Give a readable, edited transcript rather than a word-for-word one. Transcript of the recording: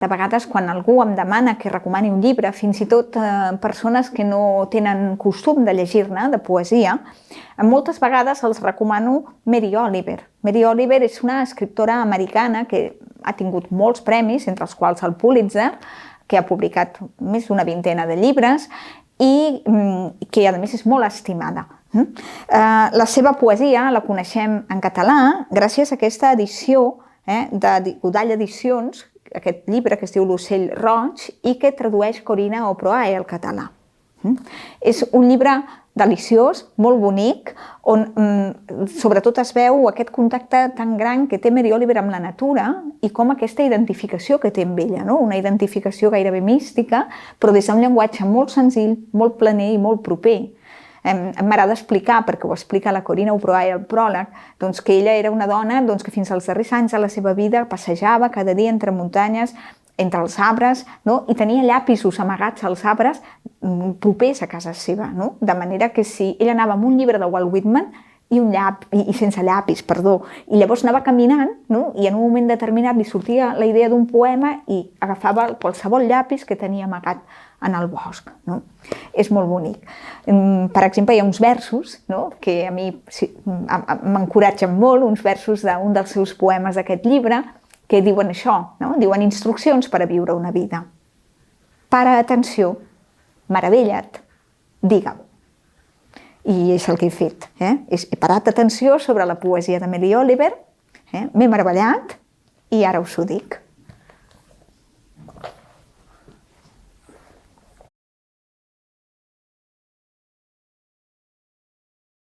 De vegades, quan algú em demana que recomani un llibre, fins i tot persones que no tenen costum de llegir-ne, de poesia, moltes vegades els recomano Mary Oliver. Mary Oliver és una escriptora americana que ha tingut molts premis, entre els quals el Pulitzer, que ha publicat més d'una vintena de llibres i que, a més, és molt estimada. La seva poesia la coneixem en català gràcies a aquesta edició de Godall Edicions, aquest llibre que es diu L'ocell roig i que tradueix Corina Oproae al català. És un llibre deliciós, molt bonic, on sobretot es veu aquest contacte tan gran que té Mary Oliver amb la natura i com aquesta identificació que té amb ella, una identificació gairebé mística, però des d'un llenguatge molt senzill, molt planer i molt proper. M'agrada explicar, perquè ho explica la Corina Oproae al pròleg, que ella era una dona que fins als darrers anys de la seva vida passejava cada dia entre muntanyes, entre els arbres, i tenia llapisos amagats als arbres propers a casa seva. De manera que si ella anava amb un llibre de Walt Whitman i sense llapis, i llavors anava caminant i en un moment determinat li sortia la idea d'un poema i agafava qualsevol llapis que tenia amagat en el bosc. És molt bonic. Per exemple, hi ha uns versos que a mi m'encoratgen molt, uns versos d'un dels seus poemes d'aquest llibre, que diuen això, diuen instruccions per a viure una vida. Para atenció, meravella't, digue-ho. I és el que he fet. He parat atenció sobre la poesia de Mary Oliver, m'he meravellat i ara us ho dic.